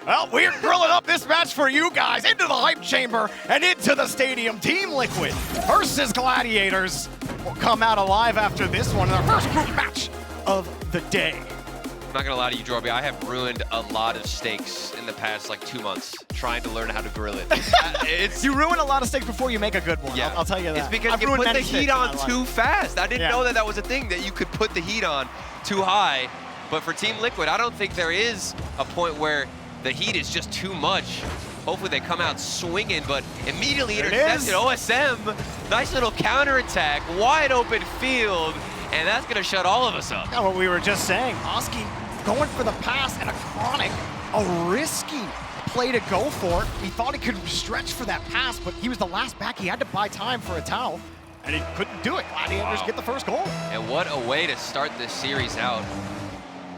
Well, we're grilling up this match for you guys into the hype chamber and into the stadium. Team Liquid versus Gladiators will come out alive after this one in our first group match of the day. I'm not gonna lie to you, Jorby, I have ruined a lot of steaks in the past like 2 months trying to learn how to grill it. You ruin a lot of steaks before you make a good one. Yeah. I'll tell you that. It's because you put the heat on too fast. I didn't Yeah. know that that was a thing, that you could put the heat on too high. But for Team Liquid, I don't think there is a point where the heat is just too much. Hopefully they come out swinging, but immediately intercepted. OSM, nice little counterattack, wide open field, and that's gonna shut all of us up. Yeah, what we were just saying, Oski going for the pass and a Chronic, a risky play to go for. He thought he could stretch for that pass, but he was the last back. He had to buy time for a towel, and he couldn't do it. Gladiators get the first goal. And what a way to start this series out.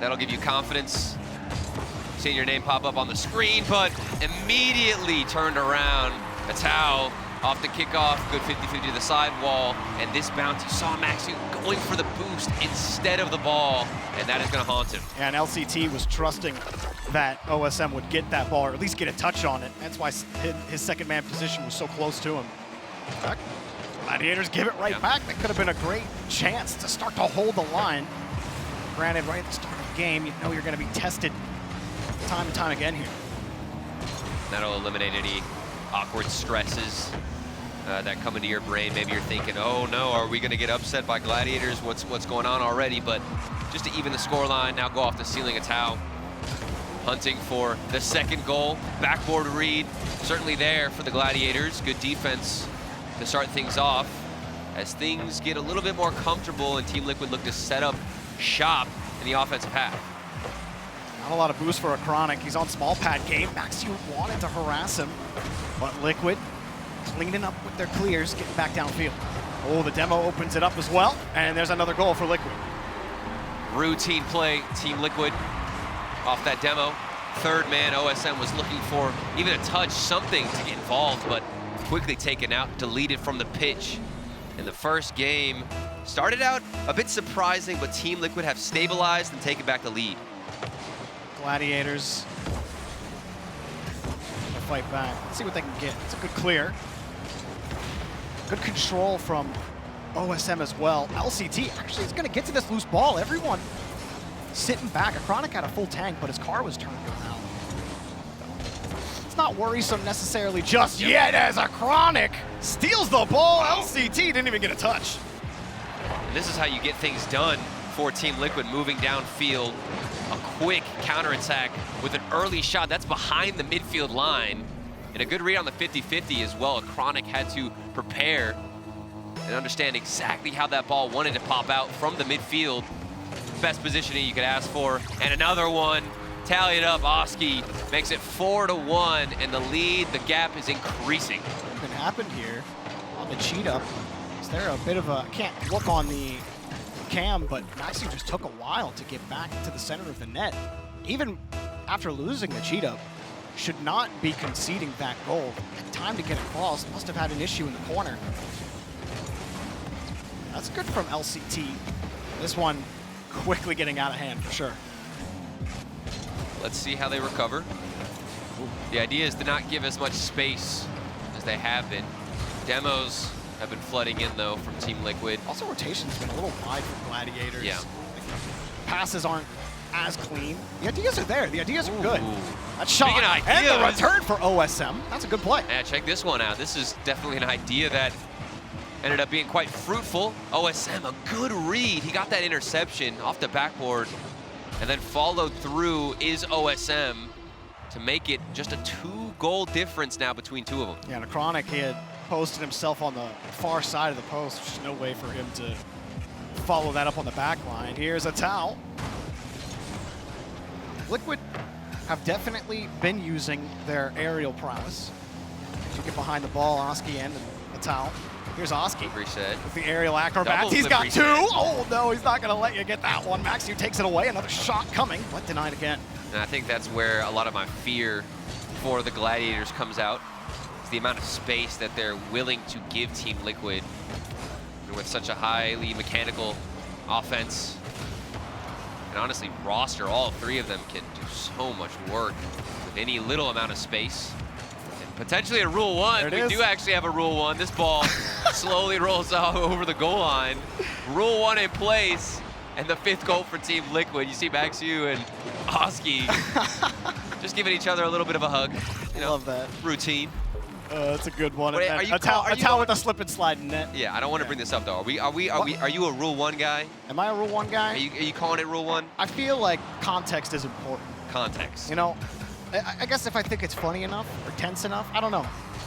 That'll give you confidence. Seeing your name pop up on the screen, but immediately turned around. A towel off the kickoff, good 50-50 to the sidewall, and this bounce, you saw Maxi going for the boost instead of the ball, and that is gonna haunt him. And LCT was trusting that OSM would get that ball, or at least get a touch on it. That's why his second man position was so close to him. In fact, Gladiators give it right back. That could have been a great chance to start to hold the line. Granted, right at the start of the game, you know you're gonna be tested time and time again here. That'll eliminate any awkward stresses that come into your brain. Maybe you're thinking, oh no, are we gonna get upset by Gladiators? What's going on already? But just to even the scoreline, now go off the ceiling of Tau. Hunting for the second goal. Backboard read, certainly there for the Gladiators. Good defense to start things off. As things get a little bit more comfortable and Team Liquid look to set up shop in the offensive half. Not a lot of boost for a Chronic. He's on small pad game. Maxi wanted to harass him, but Liquid cleaning up with their clears, getting back downfield. Oh, the demo opens it up as well, and there's another goal for Liquid. Routine play, Team Liquid off that demo. Third man, OSM was looking for even a touch, something to get involved, but quickly taken out, deleted from the pitch. In the first game, started out a bit surprising, but Team Liquid have stabilized and taken back the lead. Gladiators fight back. Let's see what they can get. It's a good clear. Good control from OSM as well. LCT actually is going to get to this loose ball. Everyone sitting back. A Chronic had a full tank, but his car was turned around. It's not worrisome necessarily just yet as a Chronic steals the ball. LCT didn't even get a touch. And this is how you get things done for Team Liquid, moving downfield. A quick counterattack with an early shot that's behind the midfield line. And a good read on the 50-50 as well. A Chronic had to prepare and understand exactly how that ball wanted to pop out from the midfield. Best positioning you could ask for. And another one, tally it up. Oski makes it 4-1, and the lead, the gap is increasing. What happened here on the cheat up? Is there a bit of a, I can't look on the cam, but Maxi just took a while to get back to the center of the net. Even after losing the cheat up, should not be conceding that goal. Had time to get across, must have had an issue in the corner. That's good from LCT. This one quickly getting out of hand for sure. Let's see how they recover. The idea is to not give as much space as they have been. Demos have been flooding in though from Team Liquid. Also rotation's been a little wide for Gladiators. Yeah. Passes aren't as clean. The ideas are there. The ideas are good. That Speaking shot of and the ideas. return for OSM. That's a good play. Yeah, check this one out. This is definitely an idea that ended up being quite fruitful. OSM, a good read. He got that interception off the backboard and then followed through is OSM to make it just a 2-goal difference now between two of them. Yeah, and Chronic, he had posted himself on the far side of the post. There's no way for him to follow that up on the back line. Here's a towel. Liquid have definitely been using their aerial prowess to get behind the ball. Oski and the towel. Here's Oski Reset. with the aerial acrobats. Double He's flip got reset. 2. Oh no, he's not gonna let you get that one. Maxi takes it away. Another shot coming, but denied again. And I think that's where a lot of my fear for the Gladiators comes out. It's the amount of space that they're willing to give Team Liquid. And with such a highly mechanical offense, And honestly, roster, all three of them can do so much work with any little amount of space. And potentially a Rule 1. We do actually have a Rule 1. This ball slowly rolls out over the goal line. Rule 1 in place. And the 5th goal for Team Liquid. You see Maxiu and Oski just giving each other a little bit of a hug. You know, love that. Routine. That's a good one. Wait, a towel with a slip and slide net. Yeah, I don't want to bring this up though. Are you a Rule 1 guy? Am I a Rule 1 guy? Are you calling it Rule 1? I feel like context is important. Context. You know, I guess if I think it's funny enough or tense enough, I don't know.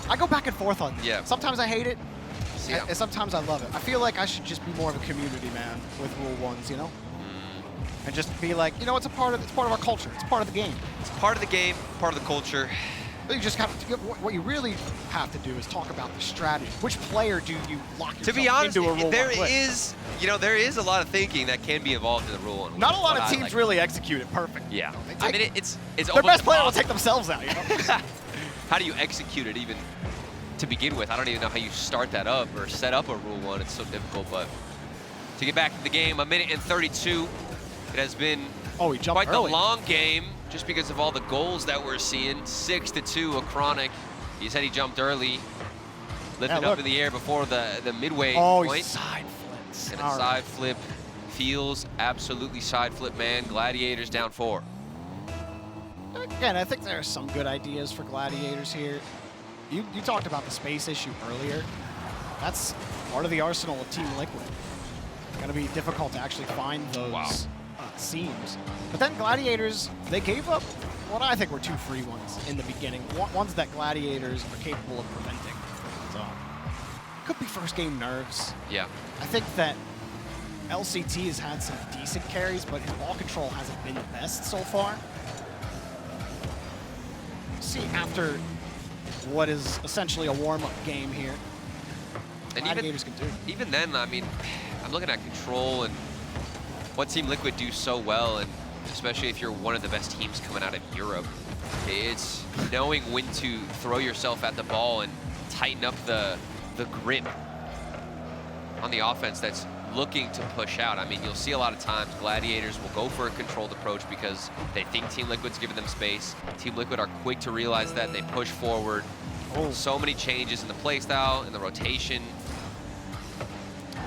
I go back and forth on this. Yeah. Sometimes I hate it, Yeah. and sometimes I love it. I feel like I should just be more of a community man with Rule 1s, you know? And just be like, you know, it's part of our culture. It's part of the game. It's part of the game, part of the culture. You just have to, what you really have to do is talk about the strategy. Which player do you lock yourself To be honest, into a Rule 1 there play? is, you know, there is a lot of thinking that can be involved in the Rule 1. Not a lot of teams really execute it perfect. Yeah. I mean, it's their best player will take themselves out, you know? How do you execute it even to begin with? I don't even know how you start that up or set up a Rule 1. It's so difficult, but to get back to the game, 1:32. It has been he jumped quite early. the long game just because of all the goals that we're seeing. 6-2, a Chronic. He said he jumped early, lifted up in the air before the midway point. Side flips. And a side flip feels absolutely side flip, man. Gladiators down 4. Again, I think there are some good ideas for Gladiators here. You talked about the space issue earlier. That's part of the arsenal of Team Liquid. It's going to be difficult to actually find those seams. But then Gladiators, they gave up what I think were 2 free ones in the beginning. Ones that Gladiators are capable of preventing. So, could be first game nerves. Yeah. I think that LCT has had some decent carries, but his ball control hasn't been the best so far. See, after what is essentially a warm-up game here, And Gladiators can do. Even then, I mean, I'm looking at control and what Team Liquid do so well, and especially if you're one of the best teams coming out of Europe, it's knowing when to throw yourself at the ball and tighten up the grip on the offense that's looking to push out. I mean, you'll see a lot of times Gladiators will go for a controlled approach because they think Team Liquid's giving them space. Team Liquid are quick to realize that. They push forward. So many changes in the play style, in the rotation.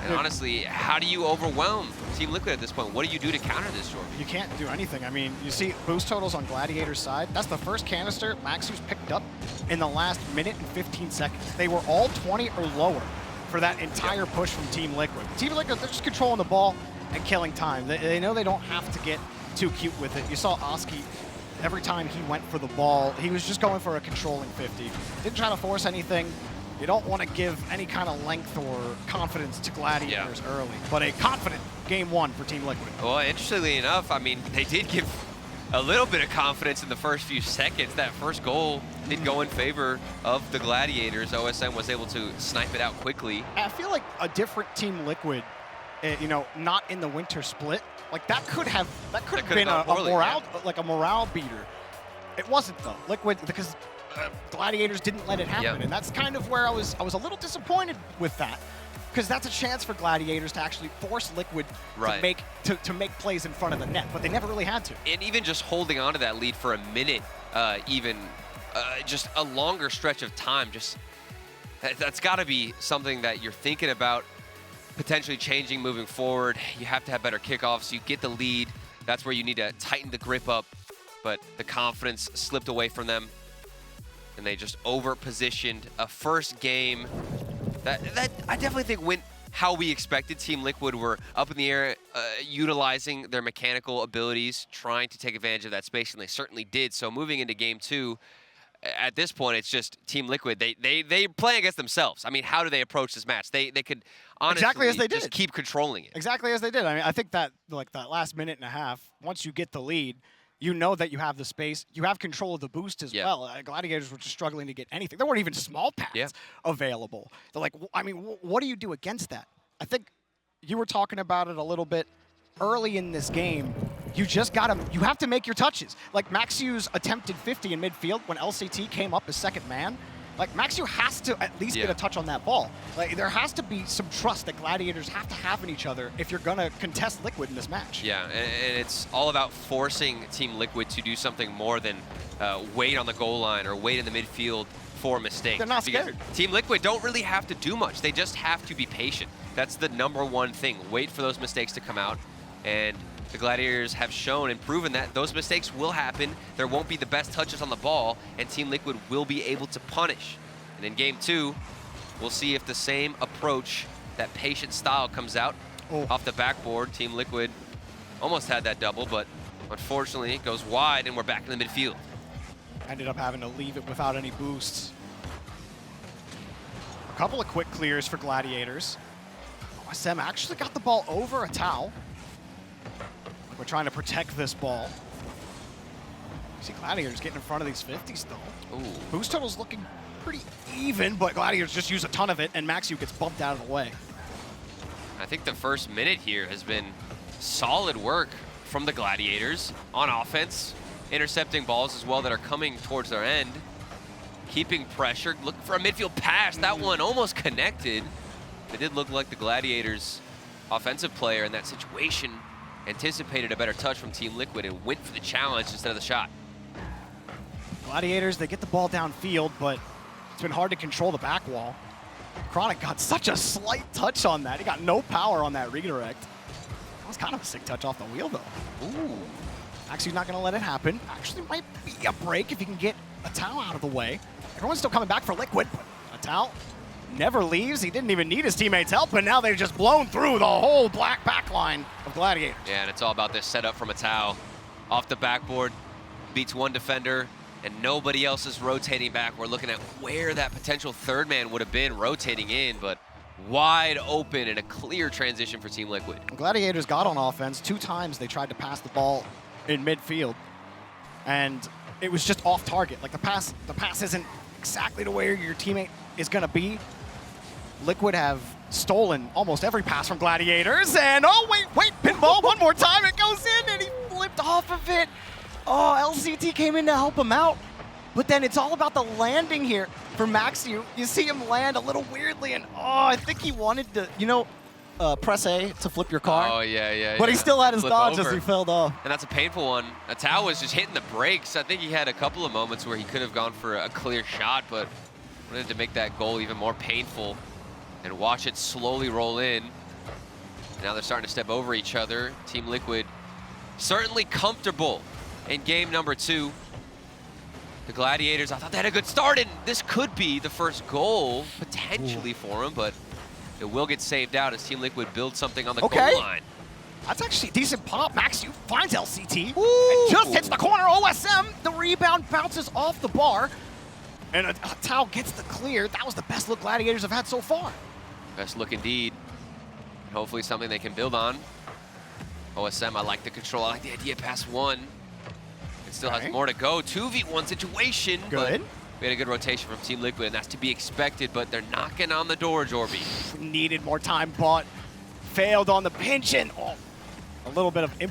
And honestly, how do you overwhelm Team Liquid at this point? What do you do to counter this, Jordan? You can't do anything. I mean, you see boost totals on Gladiator's side. That's the first canister Maxiu's picked up in the last minute and 15 seconds. They were all 20 or lower for that entire push from Team Liquid. Team Liquid, they're just controlling the ball and killing time. They know they don't have to get too cute with it. You saw Oski, every time he went for the ball, he was just going for a controlling 50. Didn't try to force anything. You don't want to give any kind of length or confidence to Gladiators early, but a confident game 1 for Team Liquid. Well, interestingly enough, I mean, they did give a little bit of confidence in the first few seconds. That first goal did go in favor of the Gladiators. OSM was able to snipe it out quickly. I feel like a different Team Liquid, you know, not in the winter split, like that could have been a morale beater. It wasn't though. Liquid, because Gladiators didn't let it happen, and that's kind of where I was a little disappointed with that, because that's a chance for Gladiators to actually force Liquid to make plays in front of the net, but they never really had to. And even just holding on to that lead for a minute, just a longer stretch of time, just that's got to be something that you're thinking about potentially changing moving forward. You have to have better kickoffs. You get the lead. That's where you need to tighten the grip up, but the confidence slipped away from them. And they just over-positioned a first game that I definitely think went how we expected. Team Liquid were up in the air, utilizing their mechanical abilities, trying to take advantage of that space, and they certainly did. So moving into game 2, at this point, it's just Team Liquid. They play against themselves. I mean, how do they approach this match? They could honestly exactly as they just did. Keep controlling it. Exactly as they did. I mean, I think that like that last minute and a half, once you get the lead, you know that you have the space. You have control of the boost as well. Gladiators were just struggling to get anything. There weren't even small pads available. They're like, I mean, what do you do against that? I think you were talking about it a little bit early in this game. You just you have to make your touches. Like Maxiu's attempted 50 in midfield when LCT came up as second man. Like, Maxu has to at least get a touch on that ball. Like, there has to be some trust that Gladiators have to have in each other if you're gonna contest Liquid in this match. Yeah, and it's all about forcing Team Liquid to do something more than wait on the goal line or wait in the midfield for mistakes. They're not scared. Team Liquid don't really have to do much. They just have to be patient. That's the #1 thing. Wait for those mistakes to come out. And the Gladiators have shown and proven that those mistakes will happen. There won't be the best touches on the ball, and Team Liquid will be able to punish. And in Game 2, we'll see if the same approach, that patient style, comes out off the backboard. Team Liquid almost had that double, but unfortunately it goes wide, and we're back in the midfield. Ended up having to leave it without any boosts. A couple of quick clears for Gladiators. OSM actually got the ball over a towel. We're trying to protect this ball. You see Gladiators getting in front of these 50s though. Ooh. Boost total's looking pretty even, but Gladiators just use a ton of it, and Maxu gets bumped out of the way. I think the first minute here has been solid work from the Gladiators on offense, intercepting balls as well that are coming towards their end, keeping pressure, looking for a midfield pass. That one almost connected. It did look like the Gladiators' offensive player in that situation anticipated a better touch from Team Liquid and went for the challenge instead of the shot. Gladiators, they get the ball downfield, but it's been hard to control the back wall. Chronic got such a slight touch on that. He got no power on that redirect. That was kind of a sick touch off the wheel, though. Ooh. Actually not going to let it happen. Actually might be a break if he can get a towel out of the way. Everyone's still coming back for Liquid, but a towel never leaves. He didn't even need his teammates' help, and now they've just blown through the whole black back line of Gladiators. Yeah, and it's all about this setup from a towel. Off the backboard, beats one defender, and nobody else is rotating back. We're looking at where that potential third man would have been rotating in, but wide open and a clear transition for Team Liquid. Gladiators got on offense. 2 times they tried to pass the ball in midfield, and it was just off target. Like the pass isn't exactly to where your teammate is going to be. Liquid have stolen almost every pass from Gladiators, and oh wait, pinball one more time. It goes in, and he flipped off of it. Oh, LCT came in to help him out, but then it's all about the landing here for Maxu. You see him land a little weirdly, and oh, I think he wanted to, press A to flip your car. Oh, yeah. But he still had his Flip dodge over. as he fell off. And that's a painful one. Atao was just hitting the brakes. I think he had a couple of moments where he could have gone for a clear shot, but wanted to make that goal even more painful and watch it slowly roll in. Now they're starting to step over each other. Team Liquid certainly comfortable in game number 2. The Gladiators, I thought they had a good start, and this could be the first goal potentially for them, but it will get saved out as Team Liquid builds something on the goal line. That's actually a decent pop. Maxu finds LCT and just hits the corner. OSM, the rebound bounces off the bar, and Atao gets the clear. That was the best look Gladiators have had so far. Best look indeed. Hopefully something they can build on. OSM, I like the control. I like the idea past 1. It still has more to go. 2v1 situation. Good. But we had a good rotation from Team Liquid, and that's to be expected, but they're knocking on the door, Jorby. Needed more time, but failed on the pinch, and a little bit of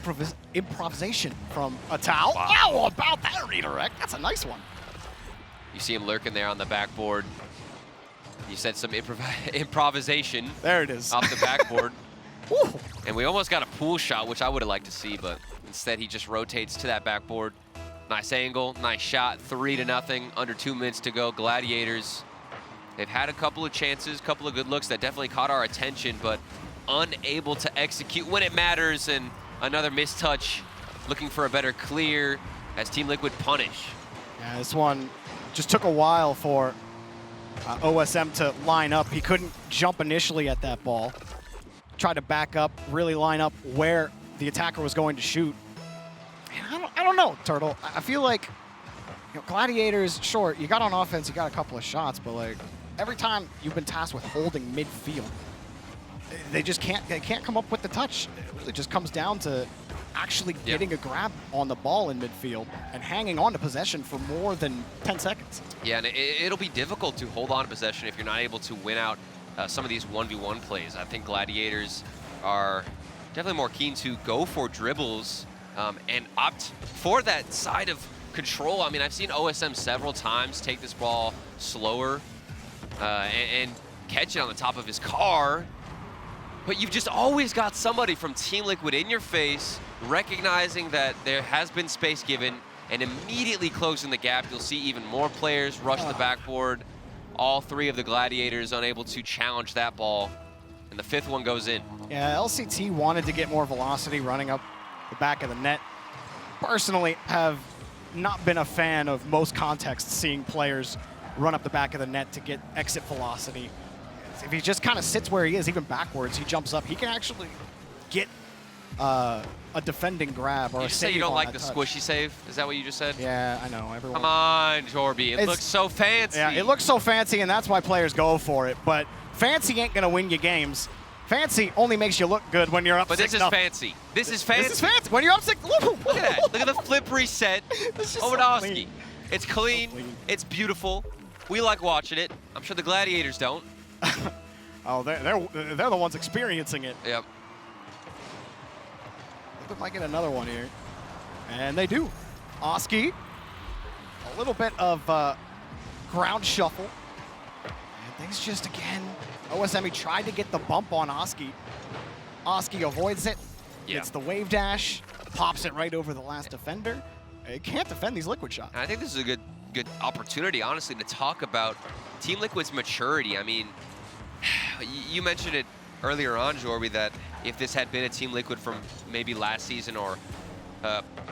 improvisation from Atao. Wow. How about that redirect? That's a nice one. You see him lurking there on the backboard. You said some improvisation. There it is. Off the backboard. Woo. And we almost got a pool shot, which I would have liked to see, but instead he just rotates to that backboard. Nice angle, nice shot, 3-0, under 2 minutes to go. Gladiators, they've had a couple of chances, couple of good looks that definitely caught our attention, but unable to execute when it matters, and another missed touch, looking for a better clear as Team Liquid punish. Yeah, this one just took a while for OSM to line up. He couldn't jump initially at that ball. Tried to back up, really line up where the attacker was going to shoot. And I don't know, Turtle. I feel like Gladiators, sure, you got on offense, you got a couple of shots, but like every time you've been tasked with holding midfield, they just can't come up with the touch. It really just comes down to actually getting a grab on the ball in midfield and hanging on to possession for more than 10 seconds. Yeah, and it'll be difficult to hold on to possession if you're not able to win out some of these 1v1 plays. I think Gladiators are definitely more keen to go for dribbles and opt for that side of control. I mean, I've seen OSM several times take this ball slower and catch it on the top of his car. But you've just always got somebody from Team Liquid in your face, recognizing that there has been space given, and immediately closing the gap. You'll see even more players rush the backboard. All 3 of the Gladiators unable to challenge that ball, and the 5th one goes in. Yeah, LCT wanted to get more velocity running up the back of the net. Personally, have not been a fan of most contexts seeing players run up the back of the net to get exit velocity. If he just kind of sits where he is, even backwards, he jumps up, he can actually get a defending grab or you a just save. Say you don't like the touch. Squishy save? Is that what you just said? Yeah, I know. Everyone. Come on, Jorby. It looks so fancy. Yeah, it looks so fancy, and that's why players go for it. But fancy ain't going to win you games. Fancy only makes you look good when you're up 6-0. But this is fancy. This is fancy. This is fancy. When you're up 6, look at that. Look at the flip reset over to Oski. Clean. It's clean. It's beautiful. We like watching it. I'm sure the Gladiators don't. Oh, they're the ones experiencing it. Yep. They might get another one here. And they do. Oski, a little bit of ground shuffle. And things just, again, OSM tried to get the bump on Oski. Oski avoids it. Yeah. Gets the wave dash, pops it right over the last defender. He can't defend these Liquid shots. And I think this is a good opportunity, honestly, to talk about Team Liquid's maturity. I mean, you mentioned it earlier on, Jorby, that if this had been a Team Liquid from maybe last season or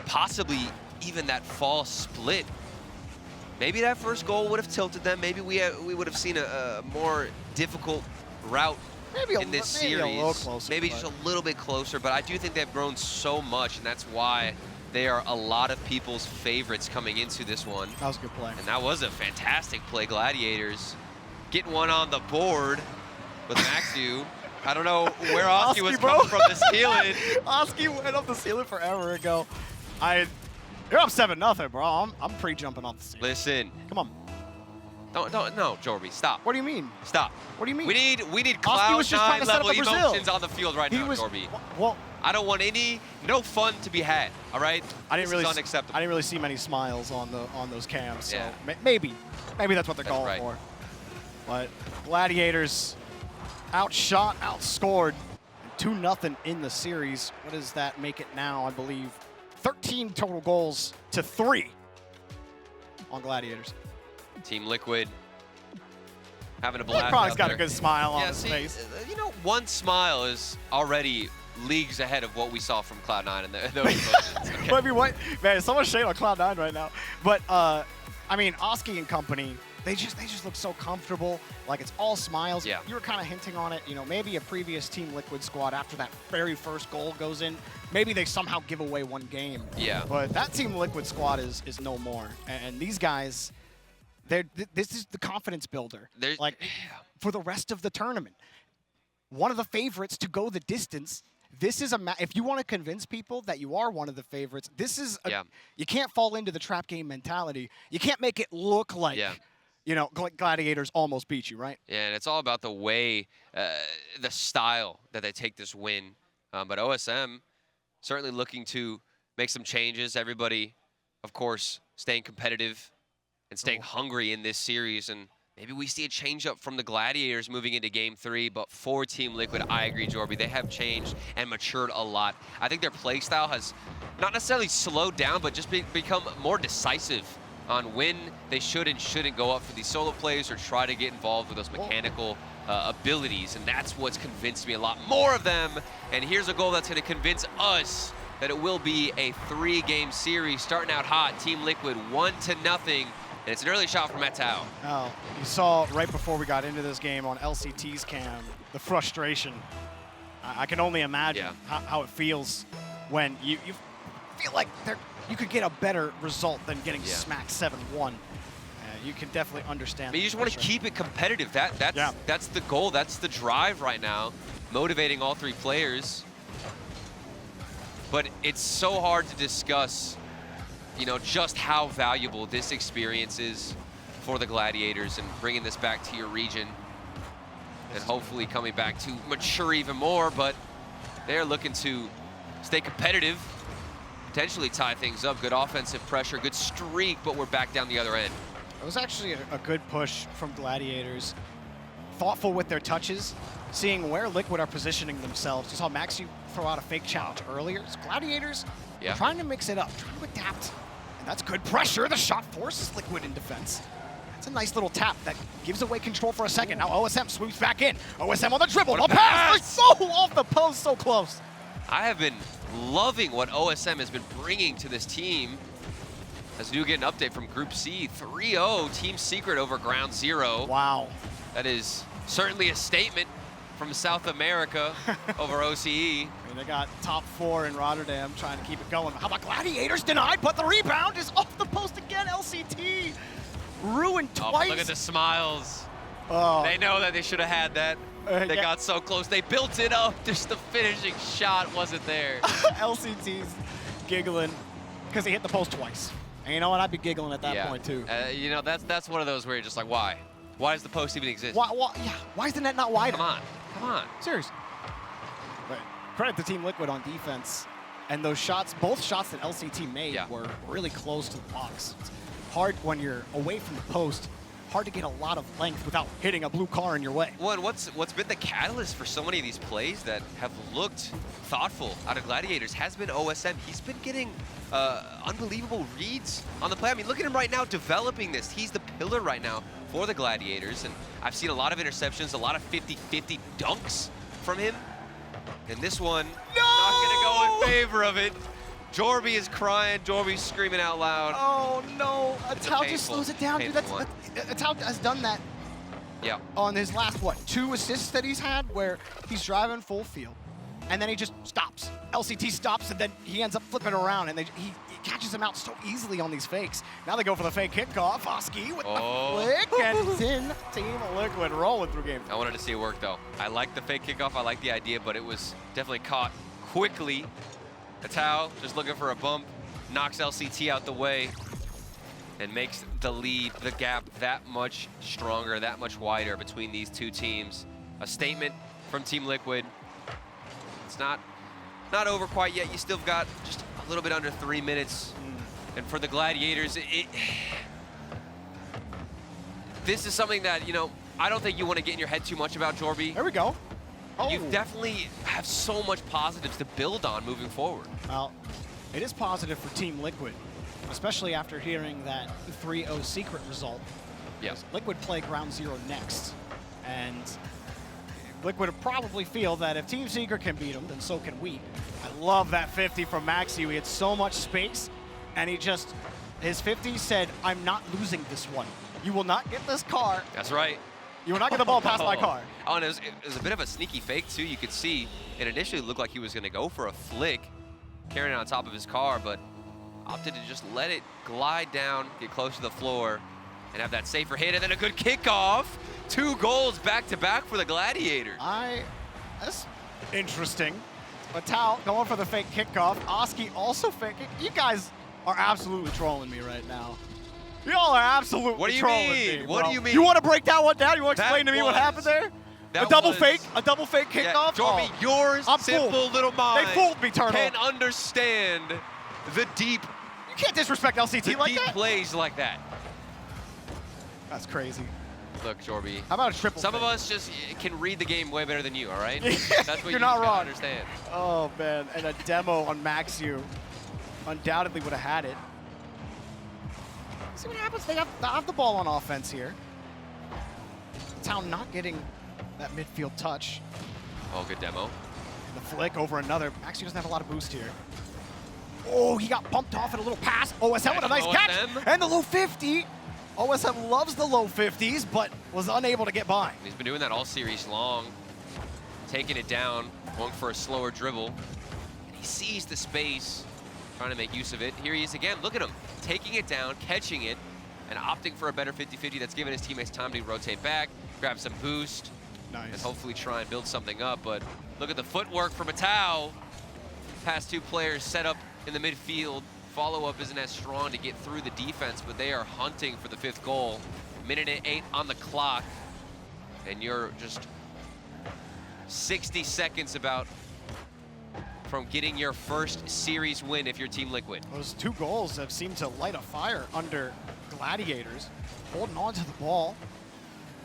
possibly even that fall split, maybe that first goal would have tilted them. Maybe we would have seen a more difficult route in this series. Maybe a little closer. Maybe just a little bit closer, but I do think they've grown so much, and that's why they are a lot of people's favorites coming into this one. That was a good play. And that was a fantastic play. Gladiators getting one on the board with Maxu. I don't know where Oski was coming from the ceiling. Oski went up the ceiling forever ago. You're up 7-0, bro. I'm pre-jumping off the ceiling. Listen. Come on. No, Jorby, stop. What do you mean? Stop. What do you mean? We need Cloud9 level emotions on the field right now, Jorby. Well, I don't want no fun to be had, all right? This is unacceptable. I didn't really see many smiles on those cams, so Yeah. maybe that's what they're going for. But Gladiators outshot, outscored, 2-0 in the series. What does that make it now? I believe 13 total goals to 3 on Gladiators. Team Liquid having a blast. Probably's got a good smile on his see, face. You know, one smile is already leagues ahead of what we saw from Cloud9 and those emotions. Okay. Maybe what? Man, so much shade on Cloud9 right now. But I mean, Oski and company, they just look so comfortable. Like it's all smiles. Yeah. You were kind of hinting on it. You know, maybe a previous Team Liquid squad after that very first goal goes in, maybe they somehow give away one game. Yeah. But that Team Liquid squad is no more. And these guys, this is the confidence builder. Like for the rest of the tournament. One of the favorites to go the distance. This is if you want to convince people that you are one of the favorites, this is you can't fall into the trap game mentality. You can't make it look like you know, Gladiators almost beat you, right? Yeah, and it's all about the way, the style that they take this win. But OSM certainly looking to make some changes. Everybody, of course, staying competitive and staying hungry in this series. And maybe we see a change-up from the Gladiators moving into Game 3, but for Team Liquid, I agree, Jorby, they have changed and matured a lot. I think their play style has not necessarily slowed down, but just become more decisive on when they should and shouldn't go up for these solo plays or try to get involved with those mechanical abilities, and that's what's convinced me a lot more of them. And here's a goal that's going to convince us that it will be a 3-game series, starting out hot. Team Liquid 1-0. And it's an early shot from Metao. Oh, you saw right before we got into this game on LCT's cam, the frustration. I can only imagine how it feels when you feel like you could get a better result than getting smacked 7-1. You can definitely understand. I mean, you just want to keep it competitive. That's the goal. That's the drive right now, motivating all 3 players. But it's so hard to discuss, you know, just how valuable this experience is for the Gladiators and bringing this back to your region and hopefully coming back to mature even more. But they're looking to stay competitive potentially tie things up. Good offensive pressure, good streak, but we're back down the other end. It was actually a good push from Gladiators. Thoughtful with their touches, seeing where Liquid are positioning themselves. You saw Maxi throw out a fake challenge earlier. So Gladiators trying to mix it up, trying to adapt. And that's good pressure. The shot forces Liquid in defense. It's a nice little tap that gives away control for a second. Now OSM swoops back in. OSM on the dribble. What a The pass! pass! So off the post, so close. I have been loving what OSM has been bringing to this team. As we do get an update from Group C, 3-0 Team Secret over Ground Zero. Wow. That is certainly a statement from South America over OCE. I mean, they got top 4 in Rotterdam trying to keep it going. How about Gladiators denied, but the rebound is off the post again. LCT ruined twice. Oh, look at the smiles. Oh. They know that they should have had that. They got so close. They built it up. Just the finishing shot wasn't there. LCT's giggling because he hit the post twice. And you know what? I'd be giggling at that point too. You know, that's one of those where you're just like, why? Why does the post even exist? Why is the net not wider? Come on. Seriously. But credit to Team Liquid on defense. And those shots, both shots that LCT made were really close to the box. It's hard when you're away from the post, hard to get a lot of length without hitting a blue car in your way. Well, and what's been the catalyst for so many of these plays that have looked thoughtful out of Gladiators has been OSM. He's been getting unbelievable reads on the play. I mean, look at him right now developing this. He's the pillar right now for the Gladiators, and I've seen a lot of interceptions, a lot of 50-50 dunks from him. And this one, not gonna go in favor of it. Jorby is crying, Jorby's screaming out loud. Oh no, Atal just slows it down, dude. Atal has done that on his last, 2 assists that he's had, where he's driving full field, and then he just stops. LCT stops, and then he ends up flipping around, and he catches him out so easily on these fakes. Now they go for the fake kickoff. Oski with the flick, and it's in Team Liquid rolling through game. I wanted to see it work, though. I like the fake kickoff, I like the idea, but it was definitely caught quickly. Atal just looking for a bump, knocks LCT out the way, and makes the lead, the gap that much stronger, that much wider between these two teams. A statement from Team Liquid. It's not over quite yet. You still got just a little bit under 3 minutes. And for the Gladiators, this is something that, you know, I don't think you want to get in your head too much about, Jorby. There we go. Oh. You definitely have so much positives to build on moving forward. Well, it is positive for Team Liquid, especially after hearing that 3-0 secret result. Yes. Liquid play Ground Zero next, and Liquid would probably feel that if Team Secret can beat them, then so can we. I love that 50 from Maxi. We had so much space, and his 50 said, I'm not losing this one. You will not get this car. That's right. You will not get the ball past my car. Oh, and it was a bit of a sneaky fake, too. You could see it initially looked like he was going to go for a flick, carrying it on top of his car, but opted to just let it glide down, get close to the floor, and have that safer hit, and then a good kickoff. 2 goals back-to-back for the Gladiators. That's interesting. Atal going for the fake kickoff. Oski also faking. You guys are absolutely trolling me right now. Y'all are absolutely trolling me. What do you mean? You want to break that one down? You want to explain to me what happened there? A double fake kickoff? Jorby, yours simple little mind. They fooled me, Turtle. Can't understand the deep. You can't disrespect LCT like that. Deep plays like that. That's crazy. Look, Jorby. How about a triple Some fake? of us just can read the game way better than you, all right? That's what You're not wrong. Understand. Oh, man. And a demo on Maxiu undoubtedly would have had it. See what happens. They have the ball on offense here. Town not getting that midfield touch. Oh, good demo. And the flick over another. Maxi doesn't have a lot of boost here. Oh, he got bumped off at a little pass. OSM with a nice catch. And the low 50. OSM loves the low 50s, but was unable to get by. He's been doing that all series long. Taking it down, going for a slower dribble. And he sees the space, trying to make use of it. Here he is again. Look at him. Taking it down, catching it, and opting for a better 50-50 that's given his teammates time to rotate back, grab some boost, and hopefully try and build something up. But look at the footwork from Atal. Past 2 players set up in the midfield. Follow-up isn't as strong to get through the defense, but they are hunting for the 5th goal. 1:08 on the clock, and you're just 60 seconds about from getting your first series win if you're Team Liquid. Those 2 goals have seemed to light a fire under Gladiators, holding on to the ball.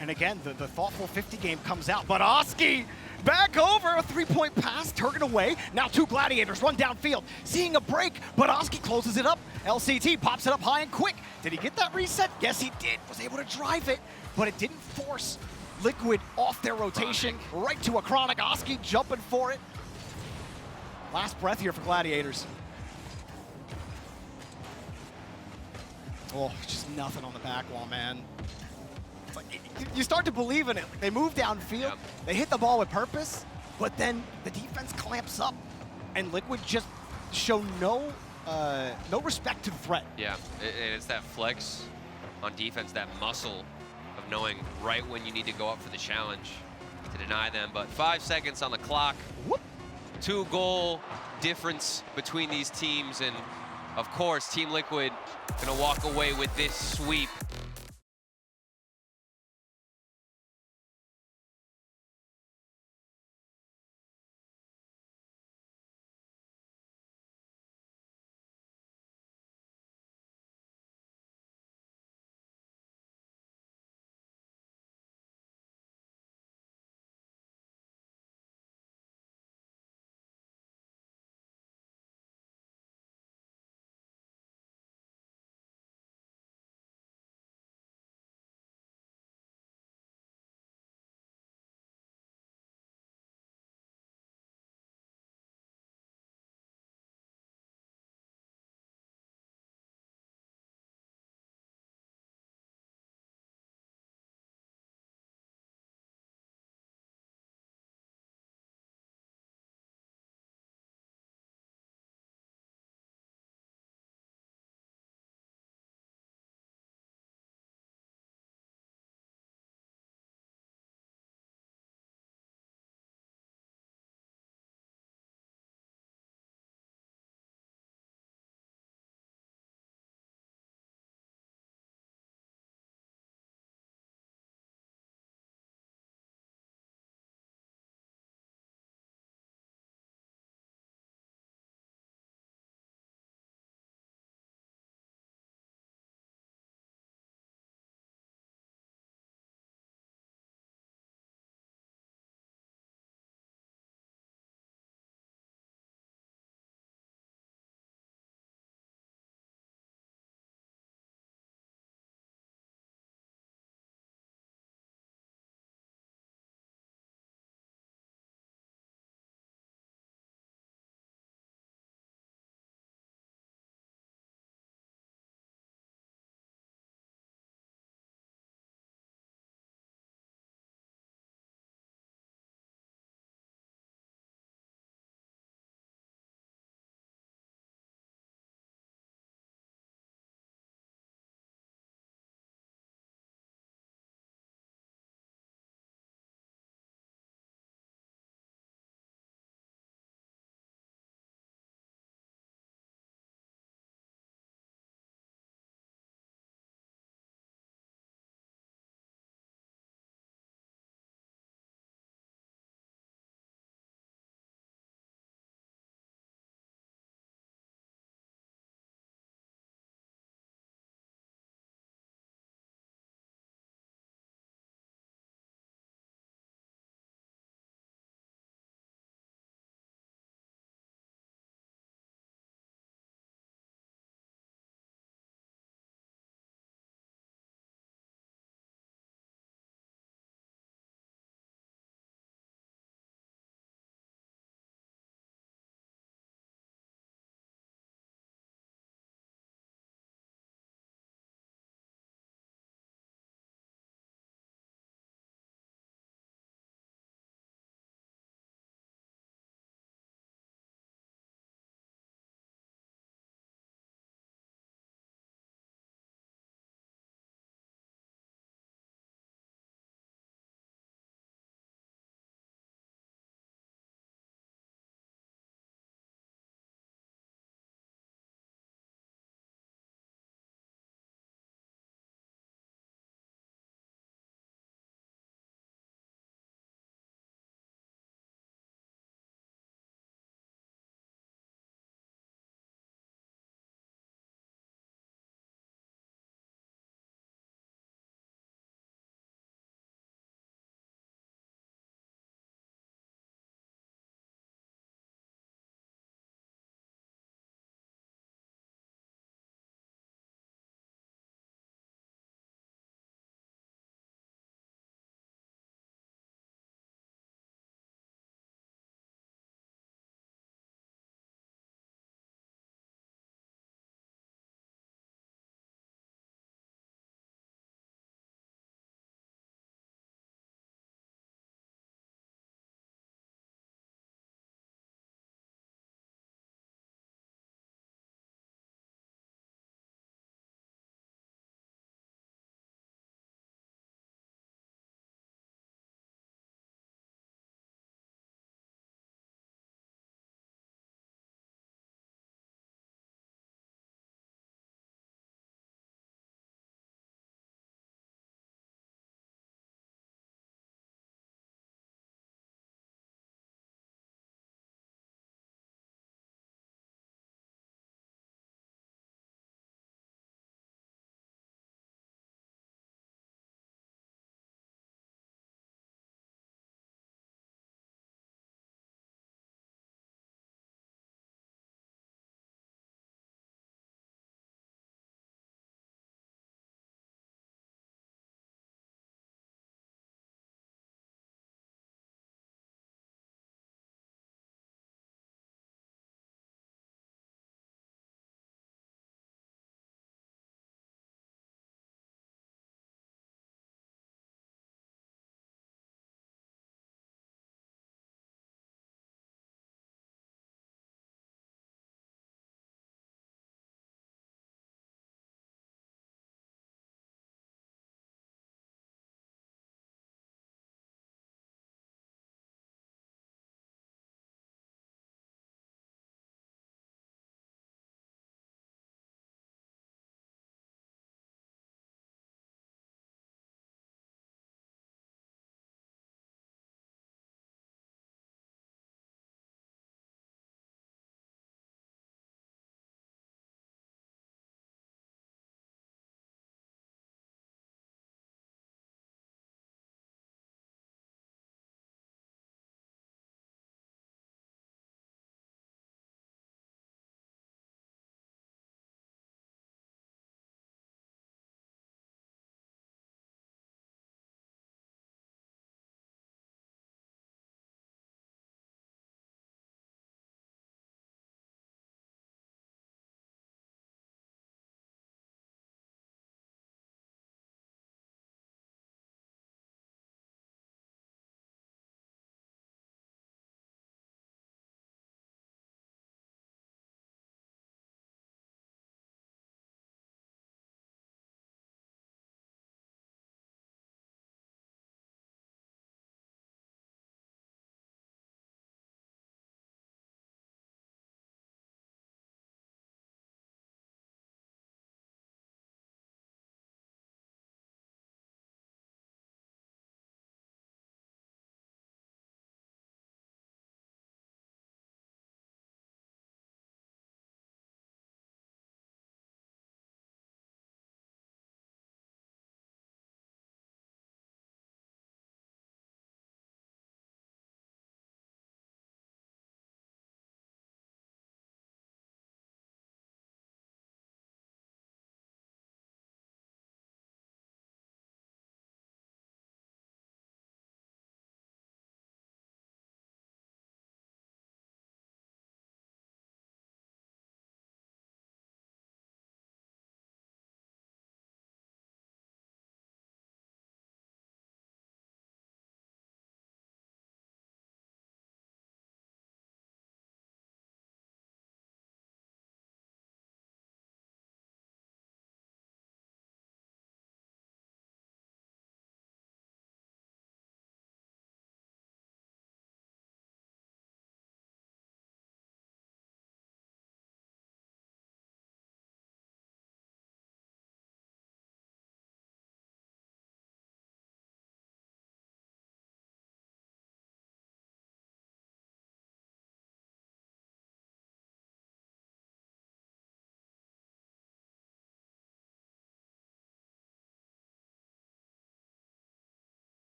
And again, the thoughtful 50 game comes out, but Oski back over, a 3-point pass, turning away. Now 2 Gladiators run downfield, seeing a break, but Oski closes it up. LCT pops it up high and quick. Did he get that reset? Yes, he did. Was able to drive it, but it didn't force Liquid off their rotation. Right to a Chronic. Oski jumping for it. Last breath here for Gladiators. Oh, just nothing on the back wall, man. It's like, you start to believe in it. They move downfield, Yep. They hit the ball with purpose, but then the defense clamps up, and Liquid just show no respect to the threat. Yeah, and it's that flex on defense, that muscle of knowing right when you need to go up for the challenge to deny them. But 5 seconds on the clock. Whoop. 2-goal difference between these teams, and of course, Team Liquid gonna walk away with this sweep